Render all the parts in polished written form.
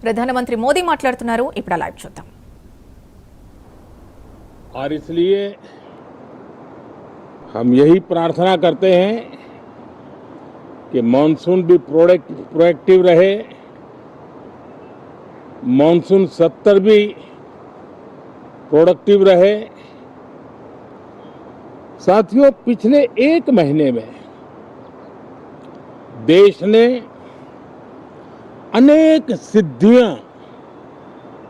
ప్రధానమంత్రి మోదీ మాట్లాడుతున్నారు. ఇప్పుడు లైవ్ చూద్దాం. और इसलिए हम यही प्रार्थना करते हैं कि मॉनसून भी प्रोएक्टिव रहे, मॉनसून सत्र भी प्रोडक्टिव रहे। साथियों, पिछले एक महीने में देश ने अनेक सिद्धियां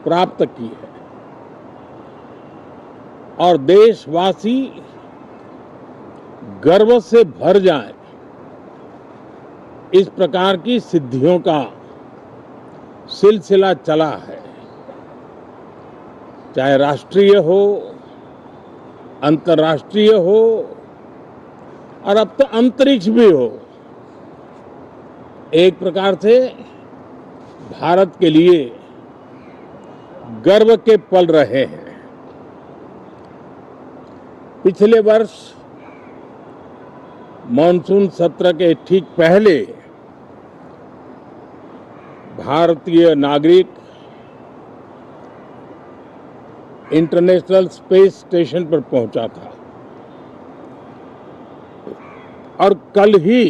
प्राप्त की है और देशवासी गर्व से भर जाएं, इस प्रकार की सिद्धियों का सिलसिला चला है। चाहे राष्ट्रीय हो, अंतर्राष्ट्रीय हो और अब तो अंतरिक्ष भी हो, एक प्रकार से भारत के लिए गर्व के पल रहे हैं। पिछले वर्ष मॉनसून सत्र के ठीक पहले भारतीय नागरिक इंटरनेशनल स्पेस स्टेशन पर पहुंचा था और कल ही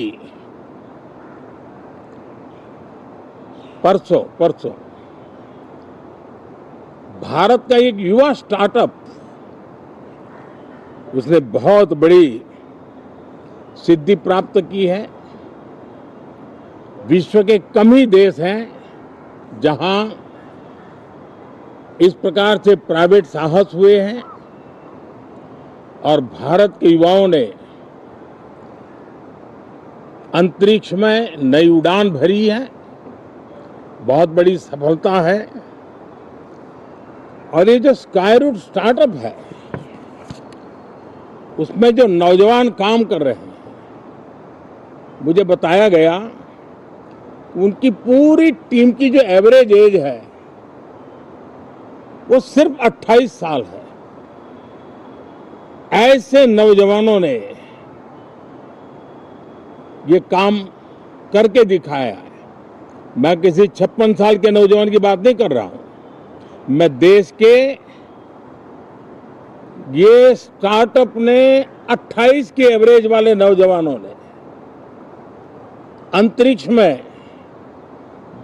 परसों भारत का एक युवा स्टार्टअप, उसने बहुत बड़ी सिद्धि प्राप्त की है। विश्व के कम ही देश हैं जहां इस प्रकार से प्राइवेट साहस हुए हैं और भारत के युवाओं ने अंतरिक्ष में नई उड़ान भरी है। बहुत बड़ी सफलता है। और ये जो स्काईरूट स्टार्टअप है, उसमें जो नौजवान काम कर रहे हैं, मुझे बताया गया उनकी पूरी टीम की जो एवरेज एज है वो सिर्फ 28 साल है। ऐसे नौजवानों ने ये काम करके दिखाया है। मैं किसी 56 साल के नौजवान की बात नहीं कर रहा हूं, मैं देश के ये स्टार्टअप ने 28 के एवरेज वाले नौजवानों ने अंतरिक्ष में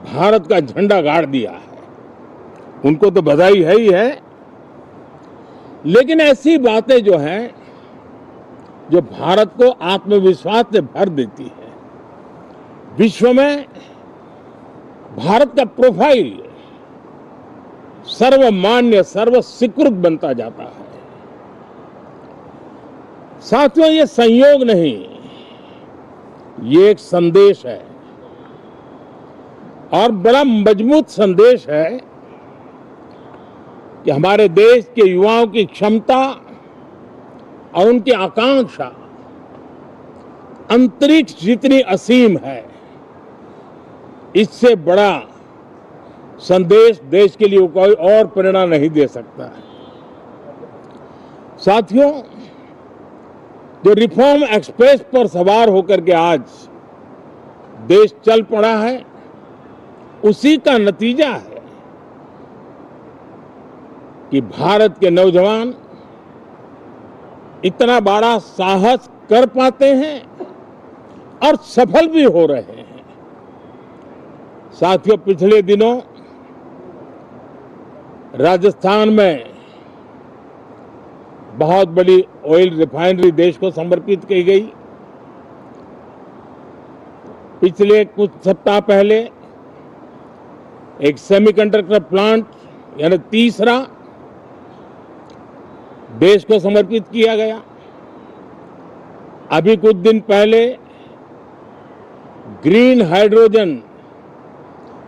भारत का झंडा गाड़ दिया है। उनको तो बधाई है ही है, लेकिन ऐसी बातें जो हैं जो भारत को आत्मविश्वास से भर देती है। विश्व में भारत का प्रोफाइल सर्वमान्य, सर्वस्वीकृत बनता जाता है। साथियों, ये संयोग नहीं, ये एक संदेश है और बड़ा मजबूत संदेश है कि हमारे देश के युवाओं की क्षमता और उनकी आकांक्षा अंतरिक्ष जितनी असीम है, इससे बड़ा संदेश देश के लिए कोई और प्रेरणा नहीं दे सकता है। साथियों, जो रिफॉर्म एक्सप्रेस पर सवार होकर के आज देश चल पड़ा है, उसी का नतीजा है कि भारत के नौजवान इतना बड़ा साहस कर पाते हैं और सफल भी हो रहे हैं। साथियों, पिछले दिनों राजस्थान में बहुत बड़ी ऑयल रिफाइनरी देश को समर्पित की गई। पिछले कुछ सप्ताह पहले एक सेमीकंडक्टर प्लांट यानी तीसरा देश को समर्पित किया गया। अभी कुछ दिन पहले ग्रीन हाइड्रोजन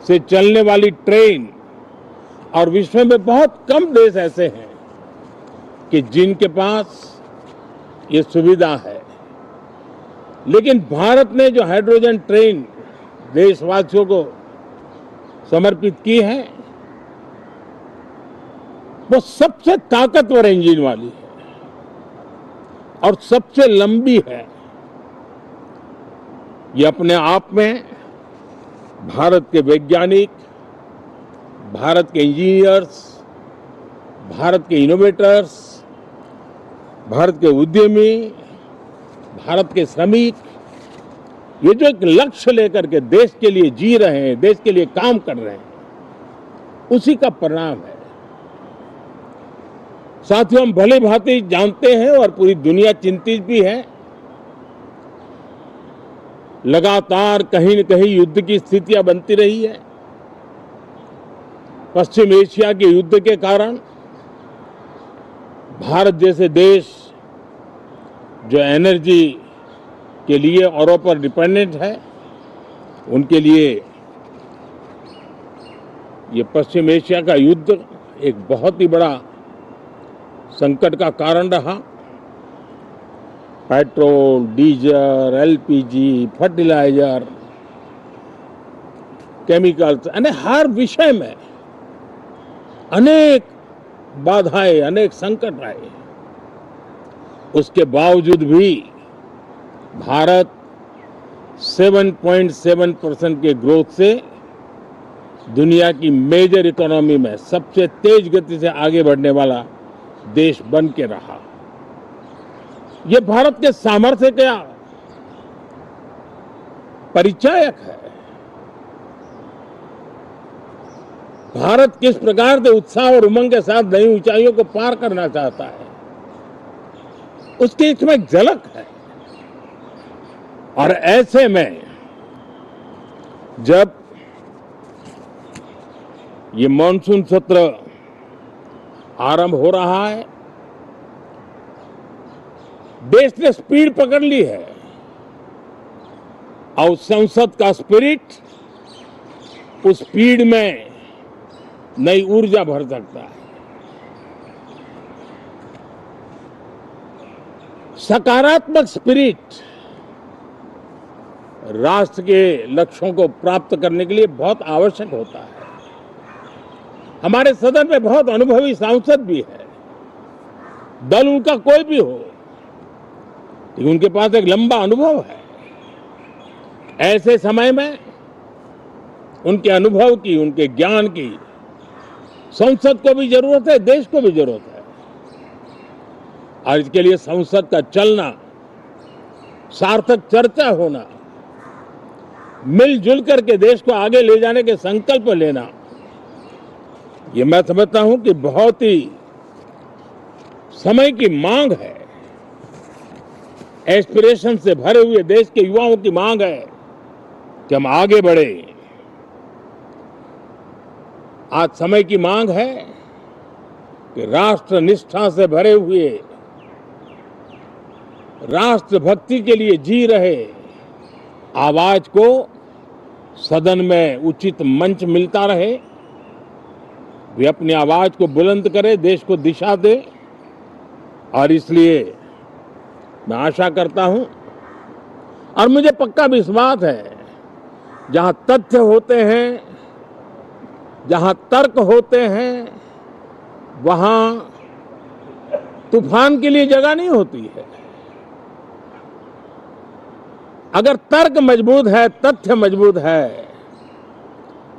से चलने वाली ट्रेन, और विश्व में बहुत कम देश ऐसे हैं कि जिनके पास ये सुविधा है, लेकिन भारत ने जो हाइड्रोजन ट्रेन देशवासियों को समर्पित की है, वो सबसे ताकतवर इंजन वाली है और सबसे लंबी है। ये अपने आप में भारत के वैज्ञानिक भारत के इंजीनियर्स, भारत के इनोवेटर्स, भारत के उद्यमी, भारत के श्रमिक, ये जो एक लक्ष्य लेकर के देश के लिए जी रहे हैं, देश के लिए काम कर रहे हैं, उसी का परिणाम है। साथियों, हम भली भांति जानते हैं और पूरी दुनिया चिंतित भी है, लगातार कहीं न कहीं युद्ध की स्थितियां बनती रही है। पश्चिम एशिया के युद्ध के कारण भारत जैसे देश जो एनर्जी के लिए औरों पर डिपेंडेंट है, उनके लिए ये पश्चिम एशिया का युद्ध एक बहुत ही बड़ा संकट का कारण रहा। Petrol, diesel, LPG, fertilizer, chemicals, यानी हर विषय में अनेक बाधाएं, अनेक संकट आए। उसके बावजूद भी भारत 7.7% के ग्रोथ से दुनिया की मेजर इकोनॉमी में सबसे तेज गति से आगे बढ़ने वाला देश बन के रहा। यह भारत के सामर्थ्य का परिचायक है। भारत किस प्रकार से उत्साह और उमंग के साथ नई ऊंचाइयों को पार करना चाहता है, उसकी इसमें एक झलक है। और ऐसे में जब ये मॉनसून सत्र आरंभ हो रहा है, देश ने स्पीड पकड़ ली है और संसद का स्पिरिट उस स्पीड में नई ऊर्जा भर सकता है। सकारात्मक स्पिरिट राष्ट्र के लक्ष्यों को प्राप्त करने के लिए बहुत आवश्यक होता है। हमारे सदन में बहुत अनुभवी सांसद भी है, दल उनका कोई भी हो, लेकिन उनके पास एक लंबा अनुभव है। ऐसे समय में उनके अनुभव की, उनके ज्ञान की संसद को भी जरूरत है, देश को भी जरूरत है। और इसके लिए संसद का चलना, सार्थक चर्चा होना, मिलजुल करके देश को आगे ले जाने के संकल्प लेना, ये मैं समझता हूं कि बहुत ही समय की मांग है। एस्पिरेशन से भरे हुए देश के युवाओं की मांग है कि हम आगे बढ़े। आज समय की मांग है कि राष्ट्र निष्ठा से भरे हुए, राष्ट्र भक्ति के लिए जी रहे आवाज को सदन में उचित मंच मिलता रहे, वे अपनी आवाज को बुलंद करे, देश को दिशा दे। और इसलिए मैं आशा करता हूं और मुझे पक्का विश्वास है, जहां तथ्य होते हैं, जहां तर्क होते हैं, वहां तूफान के लिए जगह नहीं होती है। अगर तर्क मजबूत है, तथ्य मजबूत है,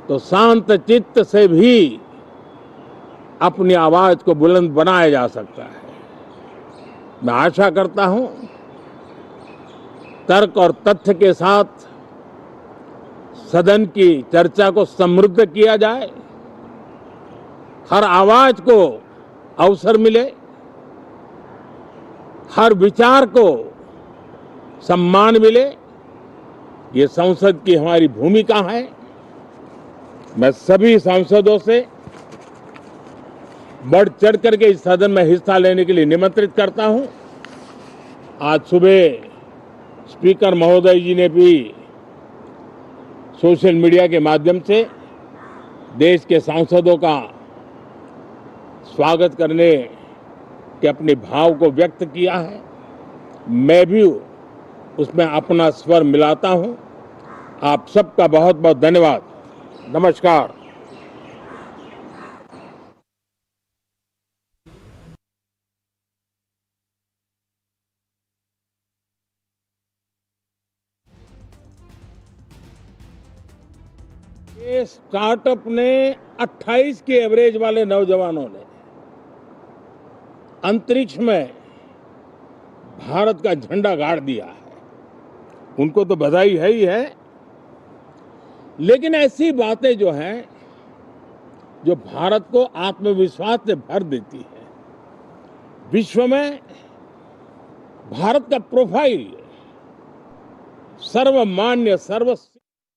तो शांत चित्त से भी अपनी आवाज को बुलंद बनाया जा सकता है। मैं आशा करता हूं तर्क और तथ्य के साथ सदन की चर्चा को समृद्ध किया जाए, हर आवाज को अवसर मिले, हर विचार को सम्मान मिले। ये संसद की हमारी भूमिका है। मैं सभी सांसदों से बढ़ चढ़ करके इस सदन में हिस्सा लेने के लिए निमंत्रित करता हूं। आज सुबह स्पीकर महोदय जी ने भी सोशल मीडिया के माध्यम से देश के सांसदों का स्वागत करने के अपने भाव को व्यक्त किया है। मैं भी उसमें अपना स्वर मिलाता हूं। आप सबका बहुत बहुत धन्यवाद। नमस्कार। ये स्टार्टअप ने 28 की एवरेज वाले नौजवानों ने अंतरिक्ष में भारत का झंडा गाड़ दिया है। उनको तो बधाई है ही है, लेकिन ऐसी बातें जो हैं जो भारत को आत्मविश्वास से भर देती है, विश्व में भारत का प्रोफाइल सर्वमान्य सर्व